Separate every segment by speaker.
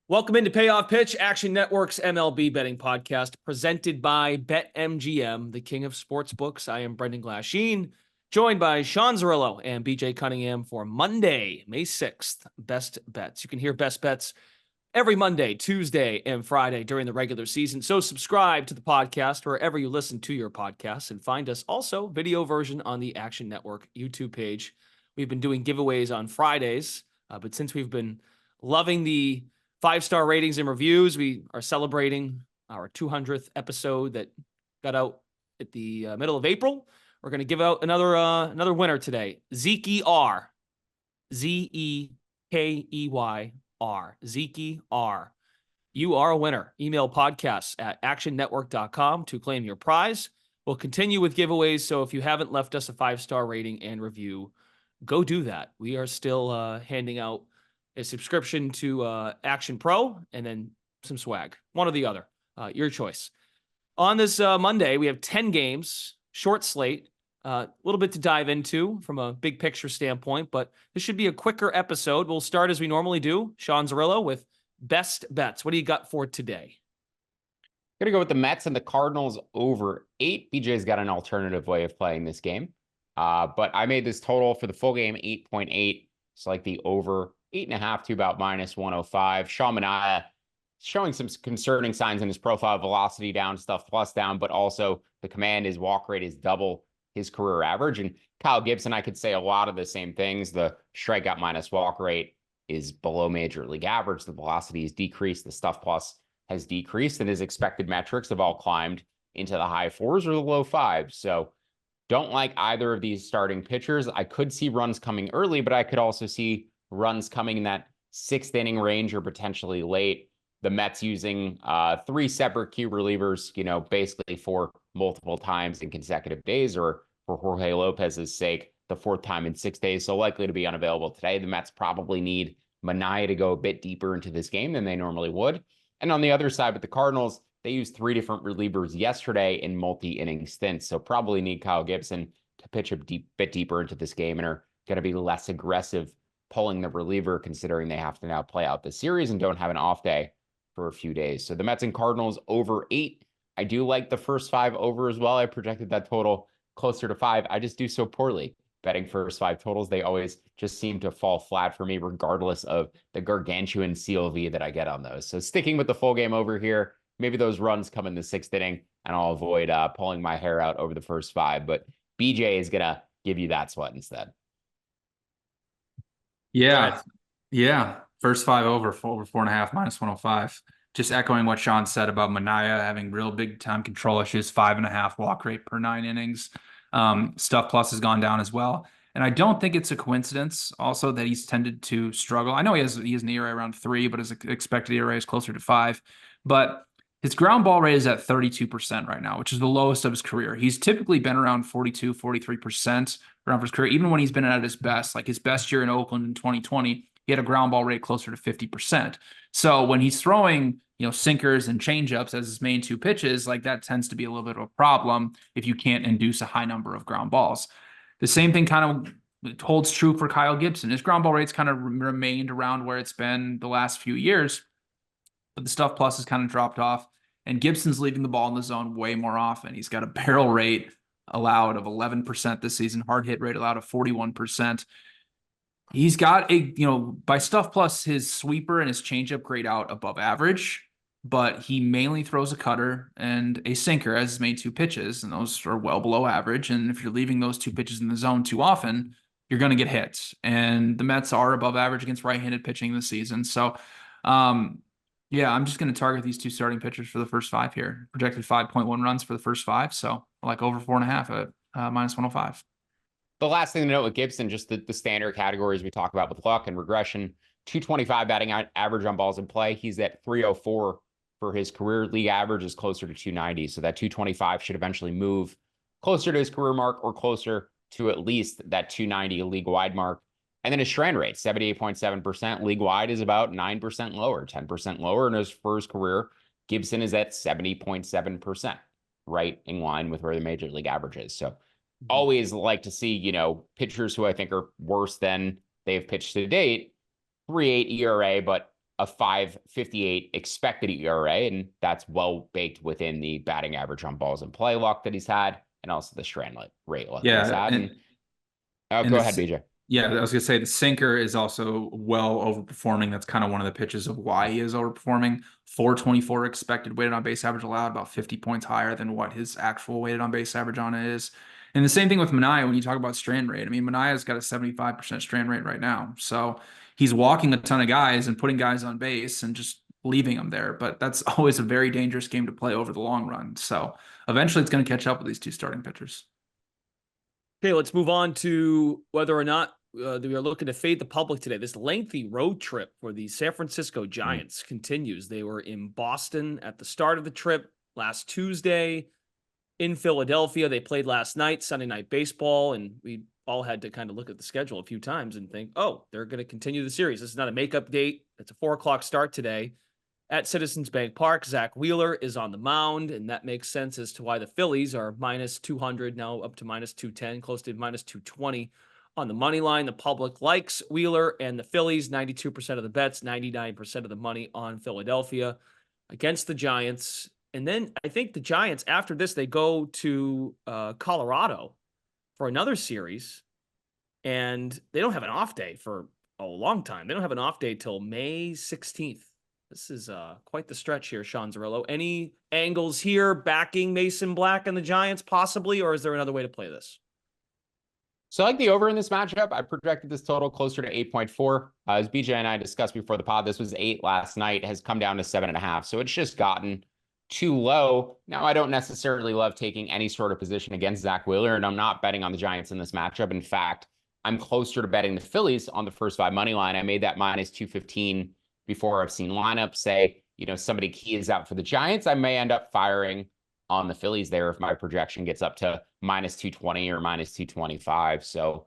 Speaker 1: Welcome into Payoff Pitch, Action Network's MLB betting podcast, presented by BetMGM, the king of sportsbooks. I am Brendan Glasheen, joined by Sean Zerillo and BJ Cunningham for Monday, May 6th, Best Bets. You can hear Best Bets every Monday, Tuesday, and Friday during the regular season. So subscribe to the podcast wherever you listen to your podcasts, and find us also video version on the Action Network YouTube page. We've been doing giveaways on Fridays, but since we've been loving the 5-star ratings and reviews, we are celebrating our 200th episode that got out at the middle of April. We're going to give out another winner today. Zeke R. Z-E-K-E-Y-R. Zeke R. You are a winner. Email podcasts@actionnetwork.com to claim your prize. We'll continue with giveaways, so if you haven't left us a 5-star rating and review, go do that. We are still handing out a subscription to Action Pro, and then some swag. One or the other. Your choice. On this Monday, we have 10 games, short slate, a little bit to dive into from a big picture standpoint, but this should be a quicker episode. We'll start as we normally do. Sean Zerillo with Best Bets. What do you got for today?
Speaker 2: Going to go with the Mets and the Cardinals over 8. BJ's got an alternative way of playing this game. But I made this total for the full game 8.8. It's like the over 8.5 to about -105. Sean Manaea showing some concerning signs in his profile. Velocity down, stuff plus down, but also the command, his walk rate is double his career average. And Kyle Gibson, I could say a lot of the same things. The strikeout minus walk rate is below major league average. The velocity has decreased. The stuff plus has decreased, and his expected metrics have all climbed into the high 4s or the low 5s. So don't like either of these starting pitchers. I could see runs coming early, but I could also see runs coming in that 6th inning range or potentially late. The Mets using 3 separate key relievers, basically for multiple times in consecutive days, or for Jorge Lopez's sake, the 4th time in 6 days. So likely to be unavailable today. The Mets probably need Manaea to go a bit deeper into this game than they normally would. And on the other side with the Cardinals, they used 3 different relievers yesterday in multi-inning stints. So probably need Kyle Gibson to pitch a bit deeper into this game and are going to be less aggressive pulling the reliever, considering they have to now play out the series and don't have an off day for a few days. So the Mets and Cardinals over 8. I do like the first 5 over as well. I projected that total closer to 5. I just do so poorly betting first 5 totals. They always just seem to fall flat for me, regardless of the gargantuan CLV that I get on those. So sticking with the full game over here, maybe those runs come in the 6th inning, and I'll avoid pulling my hair out over the first 5. But BJ is going to give you that sweat instead.
Speaker 3: Yeah. First 5 over 4.5 -105. Just echoing what Sean said about Manaea having real big time control issues, 5.5 walk rate per 9 innings. Stuff plus has gone down as well. And I don't think it's a coincidence also that he's tended to struggle. I know he has an ERA around 3, but his expected ERA is closer to 5. But his ground ball rate is at 32% right now, which is the lowest of his career. He's typically been around 42, 43% around for his career, even when he's been at his best. Like his best year in Oakland in 2020, he had a ground ball rate closer to 50%. So when he's throwing, sinkers and changeups as his main 2 pitches, like that tends to be a little bit of a problem if you can't induce a high number of ground balls. The same thing kind of holds true for Kyle Gibson. His ground ball rate's kind of remained around where it's been the last few years, but the stuff plus has kind of dropped off. And Gibson's leaving the ball in the zone way more often. He's got a barrel rate allowed of 11% this season, hard hit rate allowed of 41%. He's got by stuff plus, his sweeper and his changeup grade out above average, but he mainly throws a cutter and a sinker as his main 2 pitches, and those are well below average. And if you're leaving those 2 pitches in the zone too often, you're going to get hits. And the Mets are above average against right-handed pitching this season. So, yeah, I'm just going to target these 2 starting pitchers for the first 5 here. Projected 5.1 runs for the first 5. So I like over 4.5 at -105.
Speaker 2: The last thing to note with Gibson, just the standard categories we talk about with luck and regression. 225 batting average on balls in play. He's at 304 for his career. League average is closer to 290. So that 225 should eventually move closer to his career mark, or closer to at least that 290 league-wide mark. And then his strand rate, 78.7%. League-wide is about 9% lower, 10% lower. And for his career, Gibson is at 70.7%, right in line with where the major league average is. So always like to see, pitchers who I think are worse than they've pitched to date. 3.8 ERA, but a 5.58 expected ERA, and that's well baked within the batting average on balls in play luck that he's had, and also the strand rate luck that he's had. And go ahead, BJ.
Speaker 3: Yeah, I was gonna say the sinker is also well overperforming. That's kind of one of the pitches of why he is overperforming. 424 expected weighted on base average allowed, about 50 points higher than what his actual weighted on base average on it is. And the same thing with Manaea when you talk about strand rate. I mean, Manaea's got a 75% strand rate right now. So he's walking a ton of guys and putting guys on base and just leaving them there. But that's always a very dangerous game to play over the long run. So eventually it's going to catch up with these two starting pitchers.
Speaker 1: Okay, let's move on to whether or not we are looking to fade the public today. This lengthy road trip for the San Francisco Giants continues. They were in Boston at the start of the trip last Tuesday, in Philadelphia. They played last night, Sunday Night Baseball, and we all had to kind of look at the schedule a few times and think, oh, they're going to continue the series. This is not a makeup date. It's a 4:00 start today at Citizens Bank Park. Zach Wheeler is on the mound, and that makes sense as to why the Phillies are minus 200, now up to minus 210, close to minus 220 on the money line. The public likes Wheeler and the Phillies, 92% of the bets, 99% of the money on Philadelphia against the Giants. And then I think the Giants, after this, they go to Colorado for another series, and they don't have an off day for a long time. They don't have an off day till May 16th. This is quite the stretch here, Sean Zerillo. Any angles here backing Mason Black and the Giants possibly, or is there another way to play this?
Speaker 2: So I like the over in this matchup. I projected this total closer to 8.4. As BJ and I discussed before the pod, this was 8 last night, has come down to 7.5. So it's just gotten too low. Now, I don't necessarily love taking any sort of position against Zach Wheeler, and I'm not betting on the Giants in this matchup. In fact, I'm closer to betting the Phillies on the first 5 money line. I made that minus 215 before I've seen lineups say, somebody key is out for the Giants. I may end up firing on the Phillies there if my projection gets up to minus 220 or minus 225. So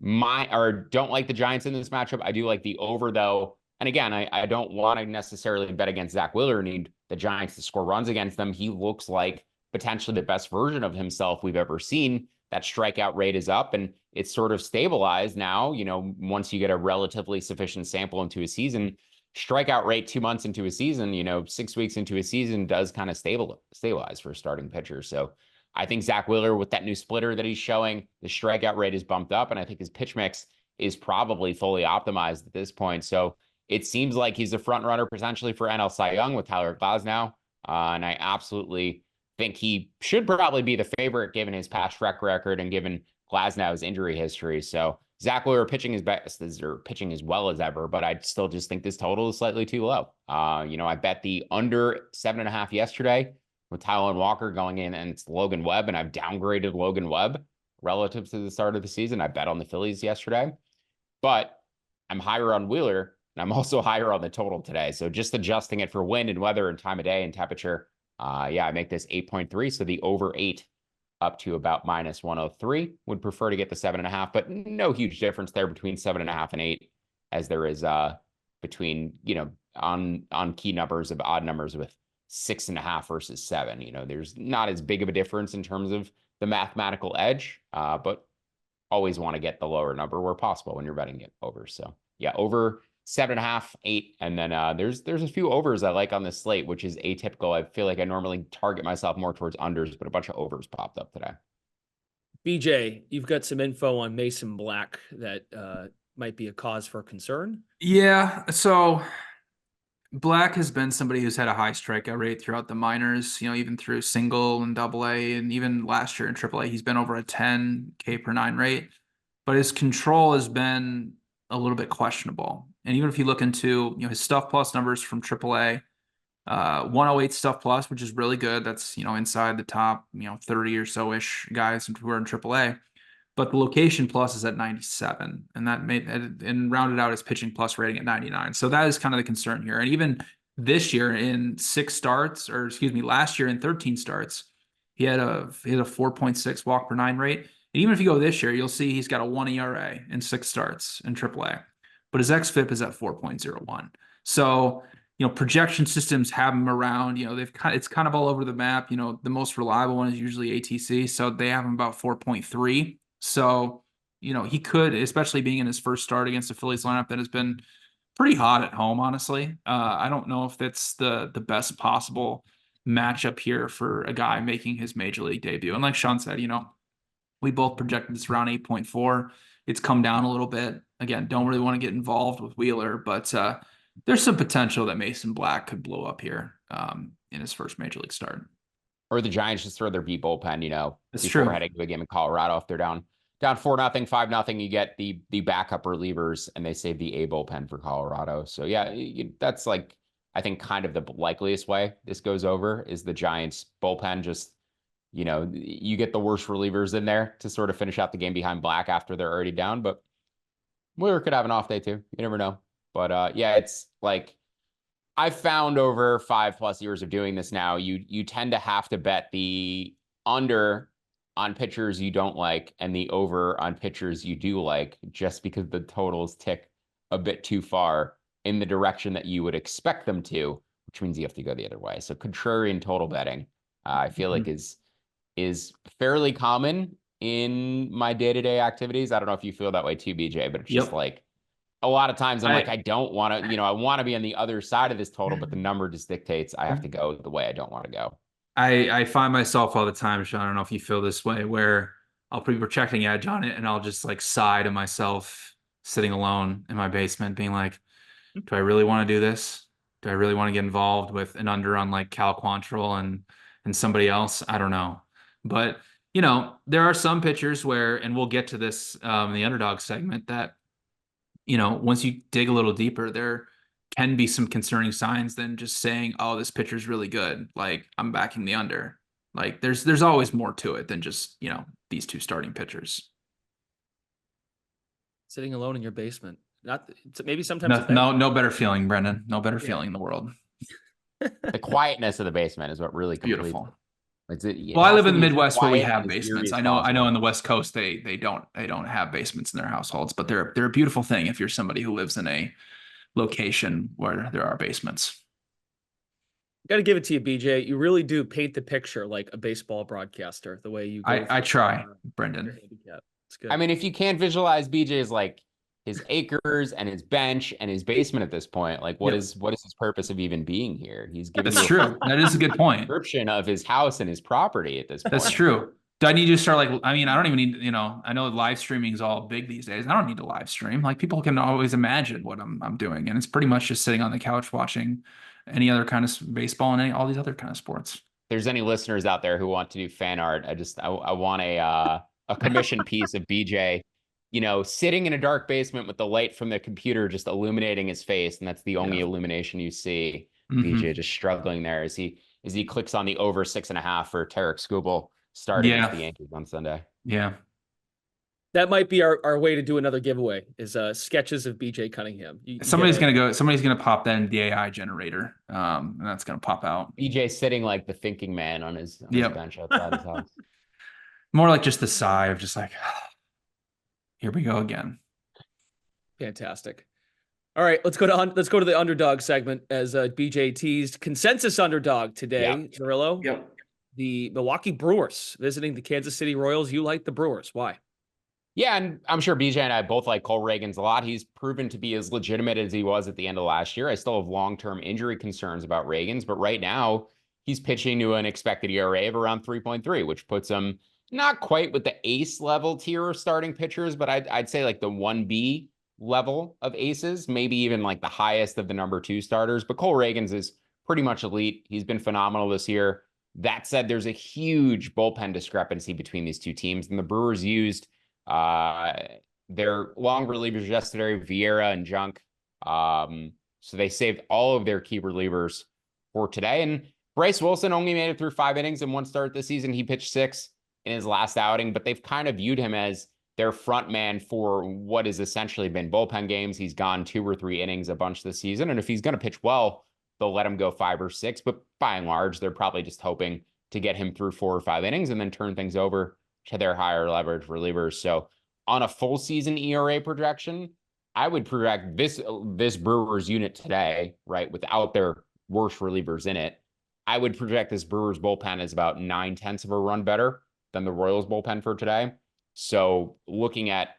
Speaker 2: don't like the Giants in this matchup. I do like the over though. And again, I don't want to necessarily bet against Zach Wheeler, need the Giants to score runs against them. He looks like potentially the best version of himself we've ever seen. That strikeout rate is up and it's sort of stabilized now. Once you get a relatively sufficient sample into a season, strikeout rate 2 months into a season, 6 weeks into a season does kind of stabilize for a starting pitcher. So I think Zach Wheeler, with that new splitter that he's showing, the strikeout rate is bumped up, and I think his pitch mix is probably fully optimized at this point. So it seems like he's a front runner potentially for NL Cy Young with Tyler Glasnow. And I absolutely think he should probably be the favorite given his past track record and given Glasnow's injury history. So Zach Wheeler pitching his best, or pitching as well as ever, but I still just think this total is slightly too low. I bet the under 7.5 yesterday with Tyler Walker going in, and it's Logan Webb, and I've downgraded Logan Webb relative to the start of the season. I bet on the Phillies yesterday, but I'm higher on Wheeler, and I'm also higher on the total today. So just adjusting it for wind and weather and time of day and temperature, I make this 8.3. So the over 8 up to about minus 103. Would prefer to get the 7.5, but no huge difference there between 7.5 and 8, as there is between on key numbers of odd numbers with 6.5 versus 7. There's not as big of a difference in terms of the mathematical edge, but always want to get the lower number where possible when you're betting it over. So yeah, over 7.5, 8, and then there's a few overs I like on this slate, which is atypical. I feel like I normally target myself more towards unders, but a bunch of overs popped up today.
Speaker 1: BJ, you've got some info on Mason Black that might be a cause for concern.
Speaker 3: Yeah, so Black has been somebody who's had a high strikeout rate throughout the minors, even through single and double A, and even last year in triple A, he's been over a 10 K per 9 rate, but his control has been a little bit questionable. And even if you look into his stuff plus numbers from AAA, 108 stuff plus, which is really good. That's inside the top 30 or so ish guys who are in AAA. But the location plus is at 97, and that made and rounded out his pitching plus rating at 99. So that is kind of the concern here. And even this year in 6 starts, or excuse me, last year in 13 starts, he had a 4.6 walk per 9 rate. And even if you go this year, you'll see he's got a 1 ERA in 6 starts in AAA, but his xFIP is at 4.01. So, projection systems have him around, it's kind of all over the map. The most reliable one is usually ATC. So they have him about 4.3. So, he could, especially being in his first start against the Phillies lineup that has been pretty hot at home, honestly. I don't know if that's the best possible matchup here for a guy making his major league debut. And like Sean said, we both projected this around 8.4. It's come down a little bit. Again, don't really want to get involved with Wheeler, but there's some potential that Mason Black could blow up here in his first major league start.
Speaker 2: Or the Giants just throw their B bullpen,
Speaker 3: It's
Speaker 2: before
Speaker 3: true.
Speaker 2: heading to a game in Colorado. If they're down 4-0, 5-0, you get the backup relievers, and they save the A bullpen for Colorado. So yeah, that's like, I think kind of the likeliest way this goes over is the Giants bullpen. Just, you get the worst relievers in there to sort of finish out the game behind Black after they're already down. But Wheeler could have an off day too. You never know. But yeah, it's like, I've found over 5+ years of doing this now, you tend to have to bet the under on pitchers you don't like and the over on pitchers you do like, just because the totals tick a bit too far in the direction that you would expect them to, which means you have to go the other way. So contrarian total betting, I feel like is fairly common in my day-to-day activities. I don't know if you feel that way too, BJ, but it's just like, a lot of times I'm like, I don't want to, I want to be on the other side of this total, but the number just dictates I have to go the way I don't want to go.
Speaker 3: I find myself all the time, Sean, I don't know if you feel this way, where I'll put projecting edge on it and I'll just like sigh to myself sitting alone in my basement being like, do I really want to do this? Do I really want to get involved with an under on like Cal Quantrill and somebody else? I don't know. But, there are some pitchers where, and we'll get to this in the underdog segment, that once you dig a little deeper, there can be some concerning signs than just saying, oh, this pitcher's really good, like I'm backing the under. Like there's always more to it than just, these two starting pitchers.
Speaker 1: Sitting alone in your basement. Maybe sometimes
Speaker 3: no better feeling, Brendan. No better feeling in the world.
Speaker 2: The quietness of the basement is what really completes
Speaker 3: Beautiful.
Speaker 2: Well,
Speaker 3: I live in the Midwest where we have basements. I know in the West Coast they don't have basements in their households, but they're a beautiful thing if you're somebody who lives in a location where there are basements.
Speaker 1: Got to give it to you, BJ. You really do paint the picture like a baseball broadcaster. The way you go.
Speaker 3: I try, Brendan.
Speaker 1: It's good.
Speaker 2: I mean, if you can't visualize BJ's like his acres and his bench and his basement at this point, like what is his purpose of even being here? He's giving
Speaker 3: That's true. That is a good point.
Speaker 2: Description of his house and his property at this point.
Speaker 3: That's true. Do I need to start like, I don't even need, I know live streaming is all big these days. I don't need to live stream. Like people can always imagine what I'm doing. And it's pretty much just sitting on the couch watching any other kind of baseball and all these other kind of sports.
Speaker 2: If there's any listeners out there who want to do fan art, I want a commission piece of BJ, sitting in a dark basement with the light from the computer just illuminating his face. And that's the only illumination you see. BJ just struggling there as he clicks on the over 6.5 for Tarek Skubal starting with the Yankees on Sunday.
Speaker 3: Yeah.
Speaker 1: That might be our way to do another giveaway is sketches of BJ Cunningham.
Speaker 3: Somebody's going to pop that in the AI generator. And that's going to pop out.
Speaker 2: BJ sitting like the thinking man on his bench outside his house.
Speaker 3: More like just the sigh of just like, here we go again.
Speaker 1: Fantastic. All right, let's go to the underdog segment as BJ teased consensus underdog today. Zerillo.
Speaker 3: Yep.
Speaker 1: The Milwaukee Brewers visiting the Kansas City Royals. You like the Brewers. Why?
Speaker 2: Yeah, and I'm sure BJ and I both like Cole Reagans a lot. He's proven to be as legitimate as he was at the end of last year. I still have long-term injury concerns about Reagans, but right now he's pitching to an expected ERA of around 3.3, which puts him not quite with the ace level tier of starting pitchers, but I'd say like the 1B level of aces, maybe even like the highest of the number 2 starters. But Cole Reagans is pretty much elite. He's been phenomenal this year. That said, there's a huge bullpen discrepancy between these two teams, and the Brewers used their long relievers yesterday, Vieira and Junk. So they saved all of their key relievers for today. And Bryce Wilson only made it through 5 innings in one start this season. He pitched 6 in his last outing, but they've kind of viewed him as their front man for what has essentially been bullpen games. He's gone 2 or 3 innings a bunch this season. And if he's going to pitch well, they'll let him go 5 or 6. But by and large, they're probably just hoping to get him through 4 or 5 innings and then turn things over to their higher leverage relievers. So on a full season ERA projection, I would project this Brewers unit today, right, without their worst relievers in it. I would project this Brewers bullpen as about 0.9 of a run better than the Royals bullpen for today. So looking at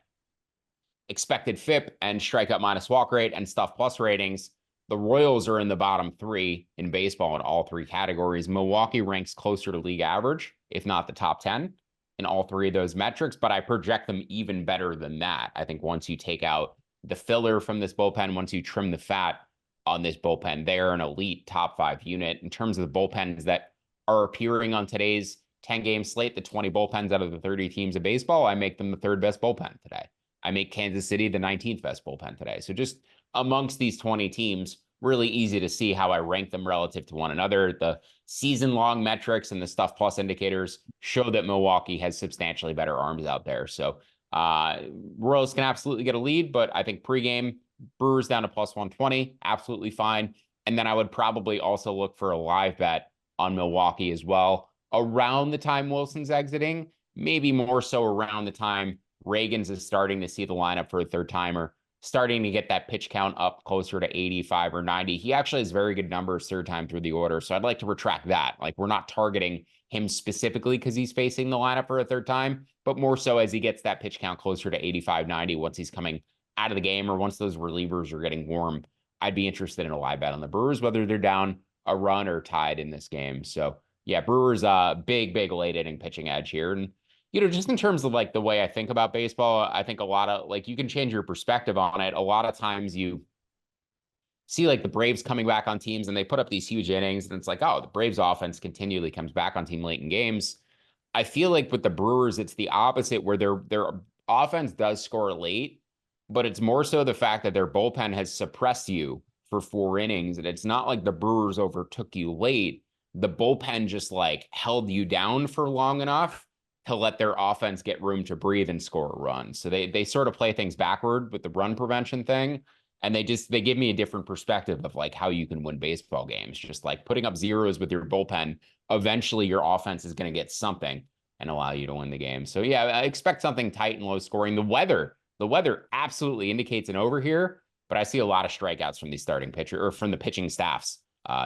Speaker 2: expected FIP and strikeout minus walk rate and stuff plus ratings, the Royals are in the bottom 3 in baseball in all 3 categories. Milwaukee ranks closer to league average, if not the top 10 in all 3 of those metrics, but I project them even better than that. I think once you take out the filler from this bullpen, once you trim the fat on this bullpen, they're an elite top 5 unit. In terms of the bullpens that are appearing on today's 10-game slate, the 20 bullpens out of the 30 teams of baseball, I make them the 3rd best bullpen today. I make Kansas City the 19th best bullpen today. So just amongst these 20 teams, really easy to see how I rank them relative to one another. The season-long metrics and the stuff plus indicators show that Milwaukee has substantially better arms out there. So Royals can absolutely get a lead, but I think pregame, Brewers down to plus 120, absolutely fine. And then I would probably also look for a live bet on Milwaukee as well around the time Wilson's exiting, maybe more so around the time Reagans is starting to see the lineup for a 3rd timer, starting to get that pitch count up closer to 85 or 90. He actually has very good numbers 3rd time through the order. So I'd like to retract that. Like, we're not targeting him specifically because he's facing the lineup for a 3rd time, but more so as he gets that pitch count closer to 85, 90 once he's coming out of the game or once those relievers are getting warm. I'd be interested in a live bet on the Brewers, whether they're down a run or tied in this game. So yeah, Brewers big late inning pitching edge here. And just in terms of like the way I think about baseball, I think a lot of like, you can change your perspective on it. A lot of times you see like the Braves coming back on teams and they put up these huge innings and it's like, oh, the Braves offense continually comes back on team late in games. I feel like with the Brewers, it's the opposite, where their offense does score late, but it's more so the fact that their bullpen has suppressed you for 4 innings. And it's not like the Brewers overtook you late. The bullpen just like held you down for long enough to let their offense get room to breathe and score a run. So they sort of play things backward with the run prevention thing. And they give me a different perspective of like how you can win baseball games. Just like putting up zeros with your bullpen, eventually your offense is going to get something and allow you to win the game. So yeah, I expect something tight and low scoring. The weather absolutely indicates an over here, but I see a lot of strikeouts from the starting pitcher or from the pitching staffs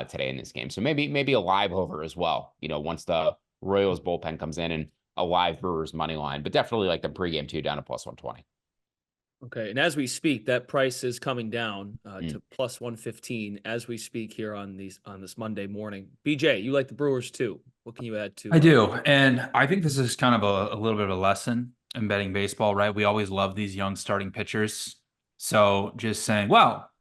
Speaker 2: today in this game. So maybe a live over as well, once the Royals bullpen comes in, and a live Brewers money line, but definitely like the pregame 2 down to plus 120.
Speaker 1: Okay. And as we speak, that price is coming down to plus 115 as we speak here on this Monday morning. BJ, you like the Brewers too. What can you add to?
Speaker 3: I do. And I think this is kind of a little bit of a lesson in betting baseball, right? We always love these young starting pitchers. So just saying, well,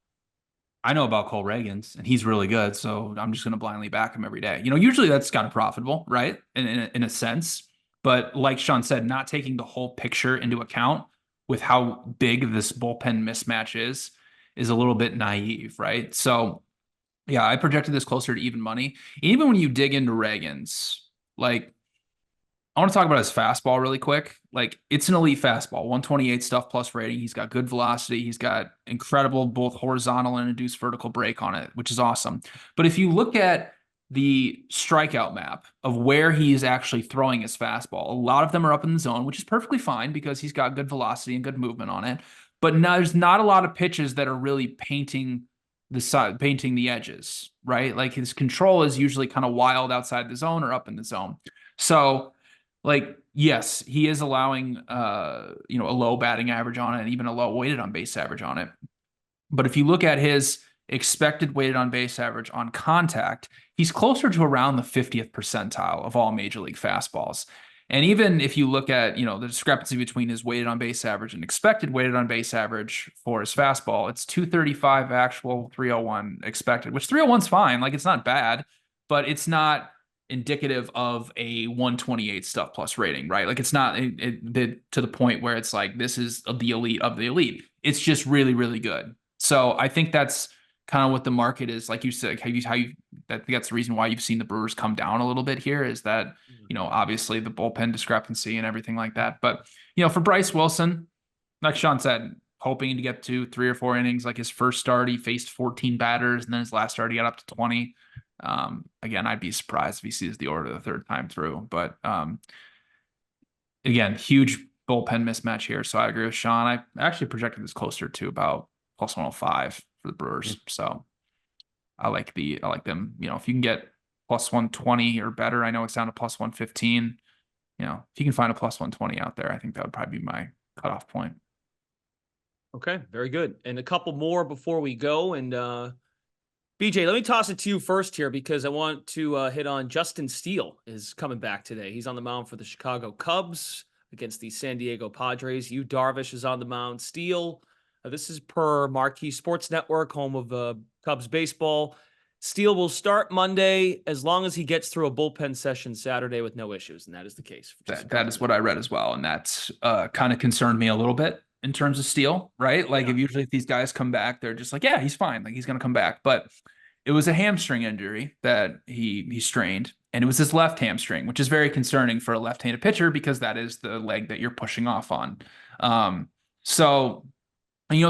Speaker 3: I know about Cole Reagans and he's really good, so I'm just going to blindly back him every day. Usually that's kind of profitable, right? In a sense. But like Sean said, not taking the whole picture into account with how big this bullpen mismatch is a little bit naive, right? So yeah, I projected this closer to even money. Even when you dig into Reagans, like, I want to talk about his fastball really quick. Like, it's an elite fastball, 128 stuff plus rating. He's got good velocity. He's got incredible both horizontal and induced vertical break on it, which is awesome. But if you look at the strikeout map of where he is actually throwing his fastball, a lot of them are up in the zone, which is perfectly fine because he's got good velocity and good movement on it. But there's not a lot of pitches that are really painting the edges, right? Like, his control is usually kind of wild outside the zone or up in the zone. So, like, yes, he is allowing, a low batting average on it, and even a low weighted on base average on it. But if you look at his expected weighted on base average on contact, he's closer to around the 50th percentile of all major league fastballs. And even if you look at, the discrepancy between his weighted on base average and expected weighted on base average for his fastball, it's 235 actual, 301 expected, which 301 is fine. Like, it's not bad, but it's not indicative of a 128 stuff plus rating, right? Like, it's not to the point where it's like, this is the elite of the elite. It's just really, really good. So I think that's kind of what the market is. Like you said, I think that's the reason why you've seen the Brewers come down a little bit here, is that, obviously the bullpen discrepancy and everything like that. But, for Bryce Wilson, like Sean said, hoping to get to 3 or 4 innings. Like, his first start, he faced 14 batters, and then his last start, he got up to 20. Again, I'd be surprised if he sees the order the 3rd time through. But again, huge bullpen mismatch here. So I agree with Sean. I actually projected this closer to about plus 105 for the Brewers. So I like them. If you can get plus 120 or better, I know it's down to plus 115. If you can find a plus 120 out there, I think that would probably be my cutoff point.
Speaker 1: Okay, very good. And a couple more before we go. And BJ, let me toss it to you first here because I want to hit on Justin Steele is coming back today. He's on the mound for the Chicago Cubs against the San Diego Padres. Yu Darvish is on the mound. Steele, this is per Marquee Sports Network, home of Cubs baseball. Steele will start Monday as long as he gets through a bullpen session Saturday with no issues, and that is the case.
Speaker 3: That is what I read as well, and that's kind of concerned me a little bit in terms of Steele, right? Like if these guys come back, they're just like, yeah, he's fine, like he's gonna come back. But it was a hamstring injury that he strained, and it was his left hamstring, which is very concerning for a left-handed pitcher because that is the leg that you're pushing off on. So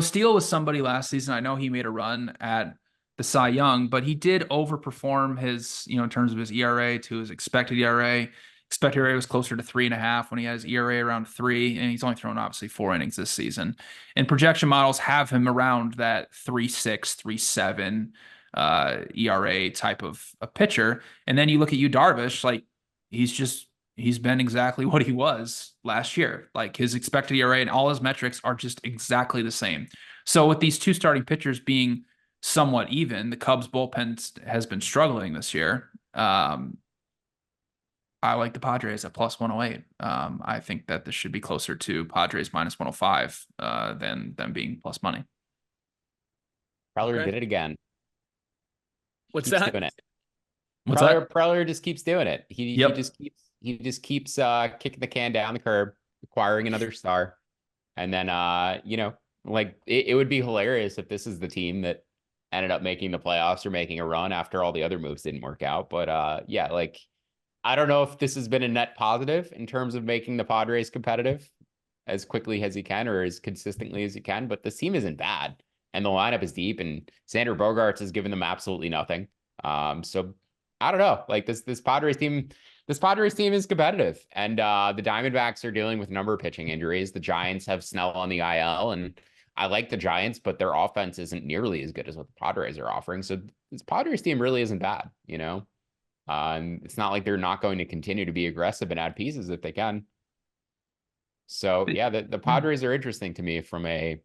Speaker 3: Steele was somebody last season. I know he made a run at the Cy Young, but he did overperform his, in terms of his ERA to his expected ERA. Expected ERA was closer to 3.5 when he has ERA around 3, and he's only thrown obviously 4 innings this season. And projection models have him around that 3.6, 3.7 ERA type of a pitcher. And then you look at Yu Darvish, like he's been exactly what he was last year. Like his expected ERA and all his metrics are just exactly the same. So with these two starting pitchers being somewhat even, the Cubs bullpen has been struggling this year. I like the Padres at plus 108. I think that this should be closer to Padres minus 105 than them being plus money.
Speaker 2: Preller did it again.
Speaker 1: What's
Speaker 2: Keeps
Speaker 1: that?
Speaker 2: doing it.
Speaker 3: What's that?
Speaker 2: Preller just keeps doing it. He just keeps kicking the can down the curb, acquiring another star. And then like it would be hilarious if this is the team that ended up making the playoffs or making a run after all the other moves didn't work out. But yeah, like I don't know if this has been a net positive in terms of making the Padres competitive as quickly as he can or as consistently as he can, but this team isn't bad. And the lineup is deep, and Xander Bogaerts has given them absolutely nothing. So I don't know. Like this Padres team is competitive, and the Diamondbacks are dealing with a number of pitching injuries. The Giants have Snell on the IL, and I like the Giants, but their offense isn't nearly as good as what the Padres are offering. So this Padres team really isn't bad, it's not like they're not going to continue to be aggressive and add pieces if they can. So yeah, the Padres are interesting to me from a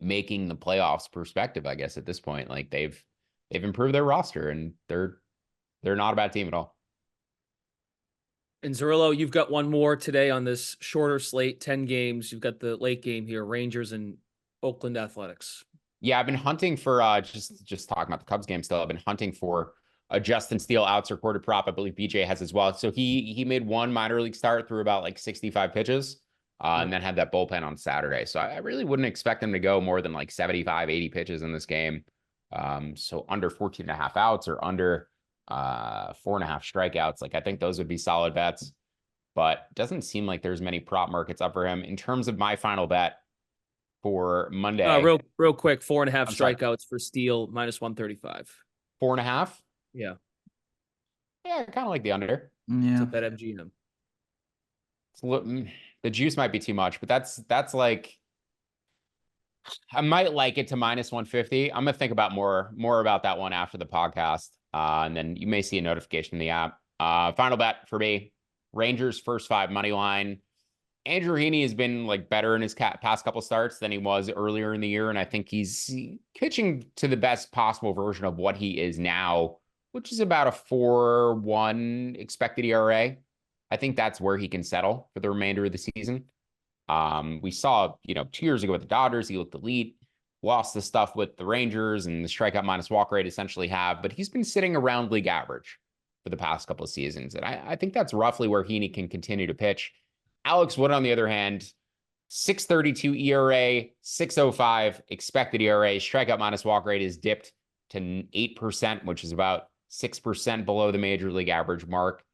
Speaker 2: making the playoffs perspective, I guess, at this point. Like they've improved their roster, and they're not a bad team at all.
Speaker 1: And Zerillo, you've got one more today on this shorter slate, 10 games. You've got the late game here, Rangers and Oakland Athletics.
Speaker 2: Yeah, I've been hunting for just talking about the Cubs game still. I've been hunting for a Justin Steele outs recorded prop. I believe BJ has as well. So he made one minor league start through about like 65 pitches. And then had that bullpen on Saturday. So I really wouldn't expect him to go more than like 75, 80 pitches in this game. So under 14.5 outs or under 4.5 strikeouts. Like I think those would be solid bets, but doesn't seem like there's many prop markets up for him. In terms of my final bet for Monday.
Speaker 1: Real quick, 4.5 strikeouts for Steele, minus 135.
Speaker 2: 4.5?
Speaker 1: Yeah.
Speaker 2: Yeah, kind of like the under.
Speaker 3: Yeah.
Speaker 1: Bet MGM.
Speaker 2: The juice might be too much, but that's like, I might like it to minus 150. I'm gonna think about more about that one after the podcast, and then you may see a notification in the app. Final bet for me: Rangers first 5 money line. Andrew Heaney has been like better in his past couple starts than he was earlier in the year, and I think he's pitching to the best possible version of what he is now, which is about a 4.1 expected ERA. I think that's where he can settle for the remainder of the season. We saw, 2 years ago with the Dodgers, he looked elite, lost the stuff with the Rangers and the strikeout minus walk rate essentially but he's been sitting around league average for the past couple of seasons. And I think that's roughly where Heaney can continue to pitch. Alex Wood, on the other hand, 6.32 ERA, 6.05 expected ERA, strikeout minus walk rate is dipped to 8%, which is about 6% below the major league average mark.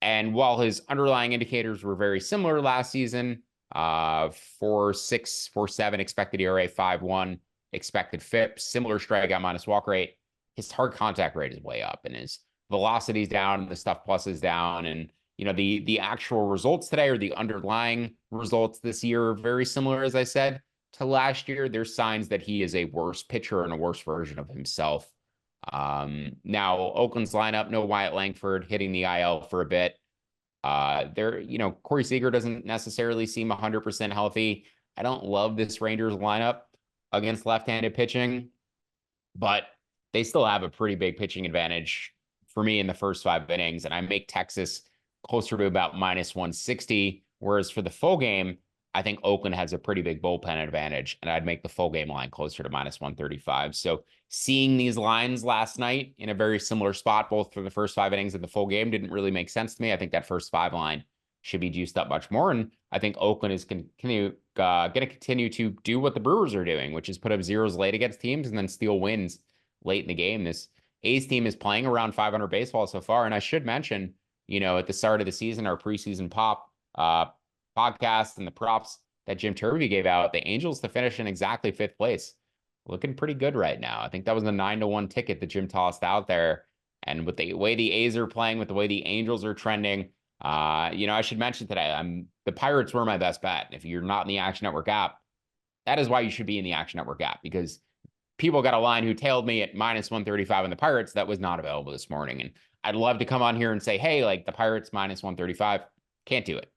Speaker 2: And while his underlying indicators were very similar last season, 4.6, 4.7 expected ERA, 5.1 expected FIP, similar strikeout minus walk rate, his hard contact rate is way up and his velocity is down, the stuff plus is down. And, the actual results today or the underlying results this year are very similar, as I said, to last year. There's signs that he is a worse pitcher and a worse version of himself. Now Oakland's lineup, no Wyatt Langford, hitting the IL for a bit. Corey Seager doesn't necessarily seem 100% healthy. I don't love this Rangers lineup. against left-handed pitching, but they still have a pretty big pitching advantage for me in the first 5 innings. And I make Texas closer to about -160. Whereas for the full game, I think Oakland has a pretty big bullpen advantage, and I'd make the full game line closer to -135. So seeing these lines last night in a very similar spot, both for the first 5 innings and the full game, didn't really make sense to me. I think that first 5 line should be juiced up much more. And I think Oakland is going to continue to do what the Brewers are doing, which is put up zeros late against teams and then steal wins late in the game. This A's team is playing around 500 baseball so far. And I should mention, at the start of the season, our preseason podcast and the props that Jim Turvey gave out, the Angels to finish in exactly 5th place. Looking pretty good right now. I think that was a 9-1 ticket that Jim tossed out there. And with the way the A's are playing, with the way the Angels are trending, I should mention today, the Pirates were my best bet. If you're not in the Action Network app, that is why you should be in the Action Network app, because people got a line who tailed me at -135 on the Pirates that was not available this morning. And I'd love to come on here and say, hey, like the Pirates -135, can't do it.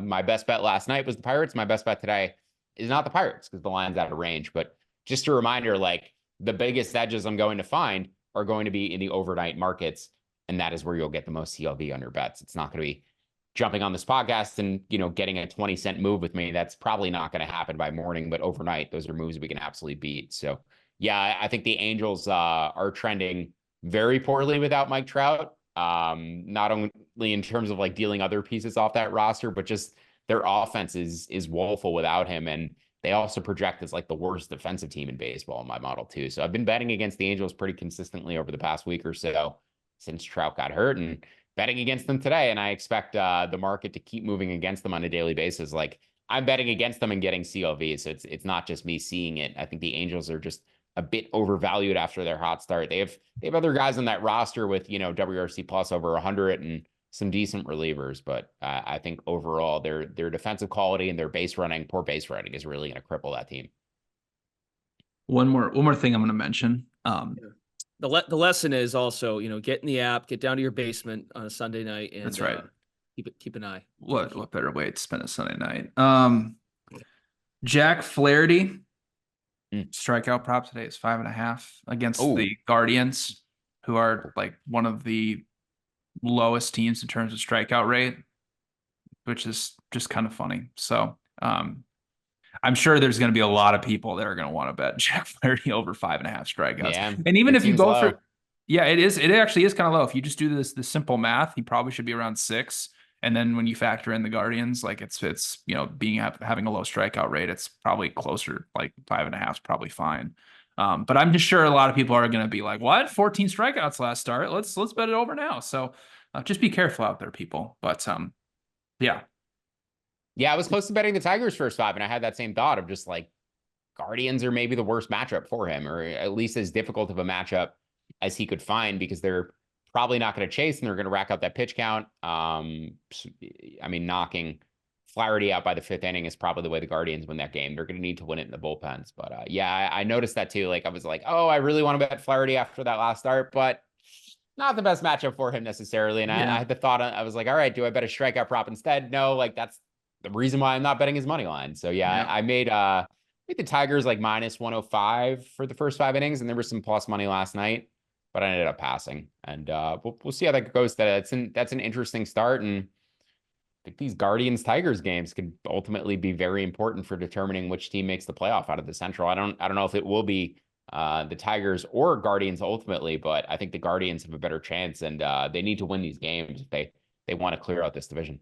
Speaker 2: My best bet last night was the Pirates. My best bet today is not the Pirates because the line's out of range. But just a reminder, like the biggest edges I'm going to find are going to be in the overnight markets. And that is where you'll get the most CLV on your bets. It's not going to be jumping on this podcast and, getting a 20-cent move with me. That's probably not going to happen by morning, but overnight, those are moves we can absolutely beat. So yeah, I think the Angels are trending very poorly without Mike Trout. Not only in terms of like dealing other pieces off that roster, but just their offense is woeful without him. And they also project as like the worst defensive team in baseball in my model too. So I've been betting against the Angels pretty consistently over the past week or so since Trout got hurt, and betting against them today. And I expect the market to keep moving against them on a daily basis. Like I'm betting against them and getting CLV. So it's not just me seeing it. I think the Angels are just a bit overvalued after their hot start. They have other guys on that roster with, WRC plus over 100 and some decent relievers. But I think overall their defensive quality and their poor base running is really going to cripple that team.
Speaker 3: One more thing I'm going to mention.
Speaker 1: The lesson is also, get in the app, get down to your basement on a Sunday night, and
Speaker 3: That's right.
Speaker 1: Keep an eye.
Speaker 3: What better way to spend a Sunday night? Jack Flaherty strikeout prop today is 5.5 against the Guardians, who are like one of the lowest teams in terms of strikeout rate, which is just kind of funny. So I'm sure there's going to be a lot of people that are going to want to bet Jack Flaherty over 5.5 strikeouts.
Speaker 2: Yeah,
Speaker 3: and even if you go
Speaker 2: low.
Speaker 3: it actually is kind of low. If you just do the simple math, he probably should be around 6. And then when you factor in the Guardians, like it's having a low strikeout rate, it's probably closer, like 5.5 is probably fine. But I'm just sure a lot of people are going to be like, what? 14 strikeouts last start. Let's bet it over now. So just be careful out there, people. But yeah.
Speaker 2: Yeah, I was close to betting the Tigers first 5, and I had that same thought of just like Guardians are maybe the worst matchup for him, or at least as difficult of a matchup as he could find, because they're probably not going to chase and they're going to rack up that pitch count. Knocking Flaherty out by the 5th inning is probably the way the Guardians win that game. They're going to need to win it in the bullpens. But I noticed that too. Like I was like, oh, I really want to bet Flaherty after that last start, but not the best matchup for him necessarily. And I had the thought, I was like, all right, do I bet a strikeout prop instead? No, like that's the reason why I'm not betting his money line. So I made the Tigers like -105 for the first 5 innings, and there was some plus money last night, but I ended up passing. And we'll see how that goes today. That's an interesting start, and I think these Guardians Tigers games could ultimately be very important for determining which team makes the playoff out of the Central. I don't know if it will be the Tigers or Guardians ultimately, but I think the Guardians have a better chance, and they need to win these games if they want to clear out this division.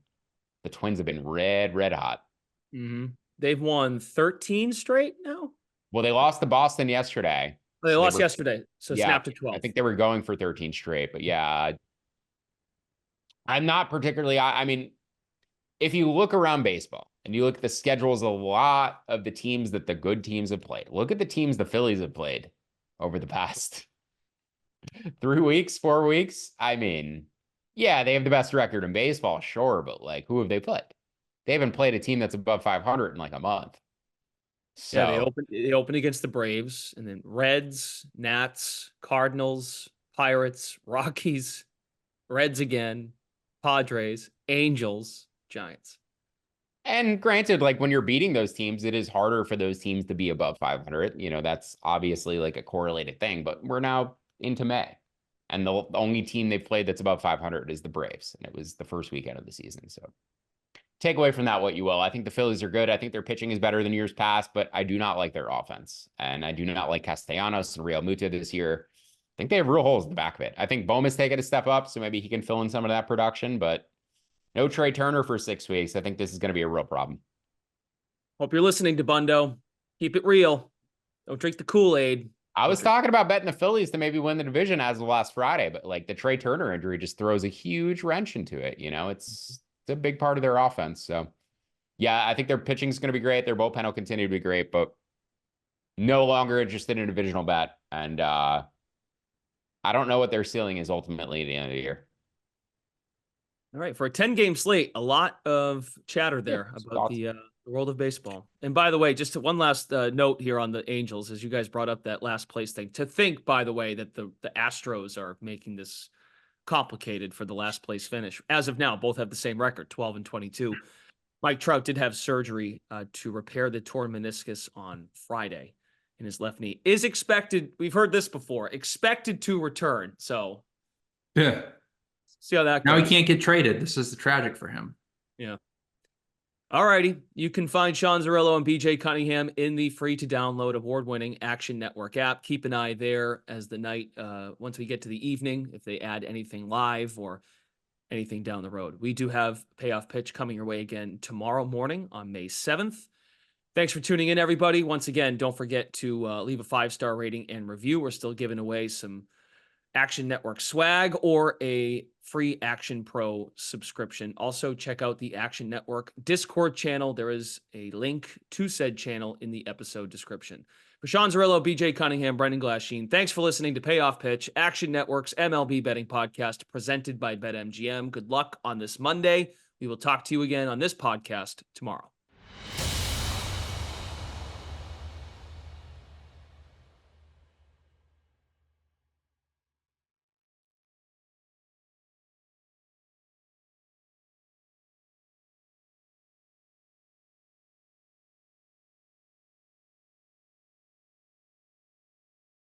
Speaker 2: The Twins have been red hot.
Speaker 1: Mm-hmm. They've won 13 straight now.
Speaker 2: Well, they lost to Boston yesterday.
Speaker 1: They lost yesterday, so snap to 12.
Speaker 2: I think they were going for 13 straight, but yeah, I'm not particularly. I mean, if you look around baseball and you look at the schedules, a lot of the teams that the good teams have played. Look at the teams the Phillies have played over the past 3 weeks, 4 weeks. I mean, yeah, they have the best record in baseball, sure, but like, who have they played? They haven't played a team that's above 500 in like a month. So
Speaker 1: yeah, they opened against the Braves, and then Reds, Nats, Cardinals, Pirates, Rockies, Reds again, Padres, Angels, Giants.
Speaker 2: And granted, like when you're beating those teams, it is harder for those teams to be above 500. That's obviously like a correlated thing, but we're now into May. And the only team they've played that's above 500 is the Braves. And it was the first weekend of the season. So take away from that what you will. I think the Phillies are good. I think their pitching is better than years past, but I do not like their offense. And I do not like Castellanos and Real Muto this year. I think they have real holes in the back of it. I think Boma's taken a step up, so maybe he can fill in some of that production, but no Trey Turner for 6 weeks. I think this is going to be a real problem.
Speaker 1: Hope you're listening to Bundo. Keep it real. Don't drink the Kool-Aid.
Speaker 2: I was talking about betting the Phillies to maybe win the division as of last Friday, but like the Trey Turner injury just throws a huge wrench into it. It's a big part of their offense. So yeah, I think their pitching is going to be great. Their bullpen will continue to be great, but no longer interested in a divisional bet. And I don't know what their ceiling is ultimately at the end of the year.
Speaker 1: All right, for a 10-game slate, a lot of chatter there about the world of baseball. And by the way, just one last note here on the Angels, as you guys brought up that last place thing. To think, by the way, that the Astros are making this complicated for the last place finish. As of now, both have the same record, 12-22. Mike Trout did have surgery to repair the torn meniscus on Friday in his left knee. Is expected, we've heard this before, expected to return. So
Speaker 3: yeah.
Speaker 1: See how that goes.
Speaker 3: Now he can't get traded. This is the tragic for him.
Speaker 1: Yeah. All righty. You can find Sean Zerillo and BJ Cunningham in the free-to-download award-winning Action Network app. Keep an eye there as the night, once we get to the evening, if they add anything live or anything down the road. We do have Payoff Pitch coming your way again tomorrow morning on May 7th. Thanks for tuning in, everybody. Once again, don't forget to leave a 5-star rating and review. We're still giving away some Action Network swag or a free Action Pro subscription. Also, check out the Action Network Discord channel. There is a link to said channel in the episode description. For Sean Zerillo, BJ Cunningham, Brendan Glasheen, thanks for listening to Payoff Pitch, Action Network's MLB betting podcast presented by BetMGM. Good luck on this Monday. We will talk to you again on this podcast tomorrow.